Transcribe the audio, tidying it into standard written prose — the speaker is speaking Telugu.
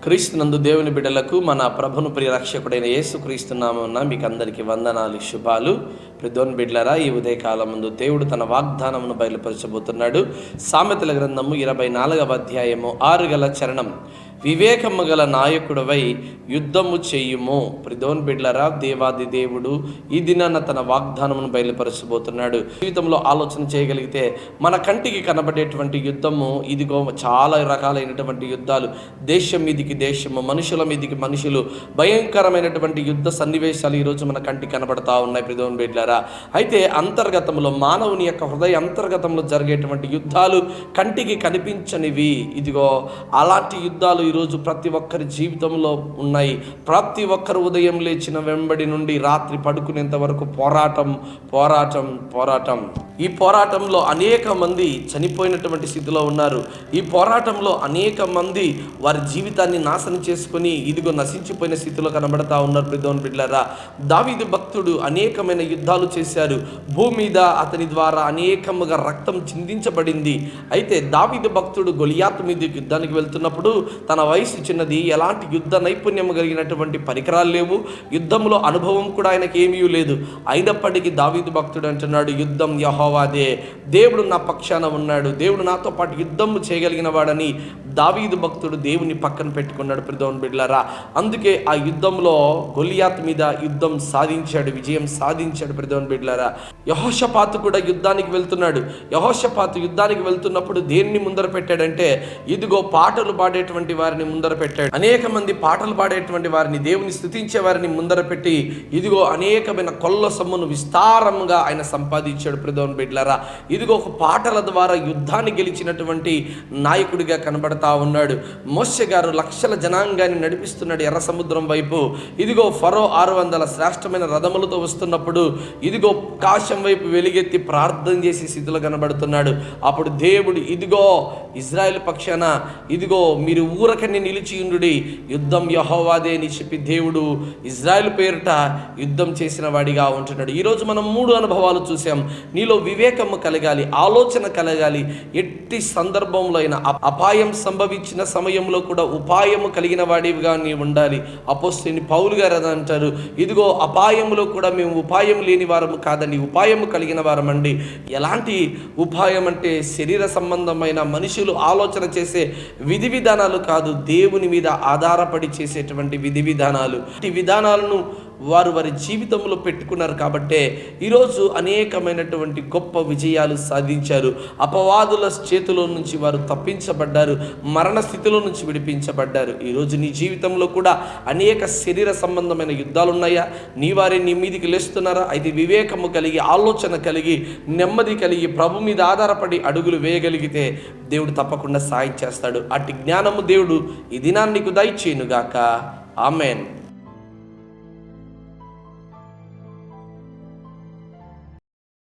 క్రీస్తునందు దేవుని బిడ్డలకు మన ప్రభును ప్రియరక్షకుడైన యేసుక్రీస్తు నామమున మీకు అందరికీ వందనాలు, శుభాలు. దేవుని బిడ్డలారా, ఈ ఉదయకాలం ముందు దేవుడు తన వాగ్దానమును బయలుపరచబోతున్నాడు. సామెతల గ్రంథము 24వ అధ్యాయము 6 చరణం, వివేకము గల నాయకుడవై యుద్ధము చేయుము. దేవుని బిడ్డలారా, దేవాది దేవుడు ఈ దినాన తన వాగ్దానమును బయలుపరచబోతున్నాడు. జీవితంలో ఆలోచన చేయగలిగితే మన కంటికి కనబడేటువంటి యుద్ధము ఇదిగో చాలా రకాలైనటువంటి యుద్ధాలు, దేశం మీదికి దేశము, మనుషుల మీదికి మనుషులు, భయంకరమైనటువంటి యుద్ధ సన్నివేశాలు ఈరోజు మన కంటికి కనబడతా ఉన్నాయి. దేవుని బిడ్డలారా, అయితే అంతర్గతంలో మానవుని యొక్క హృదయ అంతర్గతంలో జరిగేటువంటి యుద్ధాలు కంటికి కనిపించనివి. ఇదిగో అలాంటి యుద్ధాలు ఈరోజు ప్రతి ఒక్కరి జీవితంలో ఉన్నాయి. ప్రతి ఒక్కరు ఉదయం లేచిన వెంబడి నుండి రాత్రి పడుకునేంత వరకు పోరాటం పోరాటం పోరాటం. ఈ పోరాటంలో అనేక మంది చనిపోయినటువంటి స్థితిలో ఉన్నారు. ఈ పోరాటంలో అనేక మంది వారి జీవితాన్ని నాశనం చేసుకొని ఇదిగో నశించిపోయిన స్థితిలో కనబడతా ఉన్నారు. దేవుని బిడ్డలారా, దావీదు భక్తుడు అనేకమైన యుద్ధాలు చేశారు. భూమి మీద అతని ద్వారా అనేకముగా రక్తం చిందించబడింది. అయితే దావీదు భక్తుడు గొలియాతు మీద యుద్ధానికి వెళ్తున్నప్పుడు తన వయసు చిన్నది, ఎలాంటి యుద్ధ నైపుణ్యం కలిగినటువంటి పరికరాలు లేవు, యుద్ధంలో అనుభవం కూడా ఆయనకి ఏమీ లేదు. అయినప్పటికీ దావీదు భక్తుడు అంటున్నాడు, యుద్ధం యెహోవాదే, దేవుడు నా పక్షాన ఉన్నాడు, దేవుడు నాతో పాటు యుద్ధము చేయగలిగిన వాడని దావీదు భక్తుడు దేవుని పక్కన పెట్టుకున్నాడు. దేవుని బిడ్డలారా, అందుకే ఆ యుద్ధంలో గొలియాతు మీద యుద్ధం సాధించాడు, విజయం సాధించాడు. దేవుని బిడ్డలారా, యెహోషాపాతు కూడా యుద్ధానికి వెళ్తున్నాడు. యెహోషాపాతు యుద్ధానికి వెళ్తున్నప్పుడు దేన్ని ముందర పెట్టాడంటే ఇదిగో పాటలు పాడేటువంటి వారిని ముందర పెట్టాడు. అనేక మంది పాటలు పాడేటువంటి వారిని, దేవుని స్తుతించే వారిని ముందర పెట్టి ఇదిగో అనేకమైన కొల్ల సొమ్మును విస్తారంగా ఆయన సంపాదించాడు. దేవుని బిడ్డలారా, ఇదిగో ఒక పాటల ద్వారా యుద్ధాన్ని గెలిచినటువంటి నాయకుడిగా కనబడతా ఉన్నాడు. మోషే గారు లక్షల జనాంగాన్ని నడిపిస్తున్నాడు ఎర్ర సముద్రం వైపు. ఇదిగో ఫరో 600 శ్రేష్టమైన రథములతో వస్తున్నప్పుడు ఇదిగో ఆకాశం వైపు వెలిగెత్తి ప్రార్థన చేసి స్థితిలో కనబడుతున్నాడు. అప్పుడు దేవుడు ఇదిగో ఇజ్రాయెల్ పక్షాన ఇదిగో మీరు ఊరకని నిలిచియుండుడి, యుద్ధం యెహోవాదే అని చెప్పి దేవుడు ఇజ్రాయెల్ పేరిట యుద్ధం చేసిన వాడిగా ఉంటున్నాడు. ఈరోజు మనం 3 అనుభవాలు చూసాం. నీలో వివేకము కలగాలి, ఆలోచన కలగాలి. ఎట్టి సందర్భంలో అయినా అపాయం సంభవించిన సమయంలో కూడా ఉపాయము కలిగిన వాడివిగా నీ ఉండాలి. అపోస్తలుని పౌలు గారు అది అంటారు, ఇదిగో అపాయములో కూడా మేము ఉపాయం లేని వారము కాదండి, ఉపాయము కలిగిన వారమండి. ఎలాంటి ఉపాయం అంటే శరీర సంబంధమైన మనుషులు ఆలోచన చేసే విధి విధానాలు కాదు, దేవుని మీద ఆధారపడి చేసేటువంటి విధి విధానాలు. ఈ విధానాలను వారి జీవితంలో పెట్టుకున్నారు కాబట్టే ఈరోజు అనేకమైనటువంటి గొప్ప విజయాలు సాధించారు. అపవాదుల చేతిలో నుంచి వారు తప్పించబడ్డారు, మరణ స్థితిలో నుంచి విడిపించబడ్డారు. ఈరోజు నీ జీవితంలో కూడా అనేక శరీర సంబంధమైన యుద్ధాలు ఉన్నాయా? నీ వారి నీ మీదికి లేస్తున్నారా? అయితే వివేకము కలిగి, ఆలోచన కలిగి, నెమ్మది కలిగి, ప్రభు మీద ఆధారపడి అడుగులు వేయగలిగితే దేవుడు తప్పకుండా సాయం చేస్తాడు. అట్టి జ్ఞానము దేవుడు ఈ దినాన్ని నీకు దయచేయునుగాక. ఆమెన్.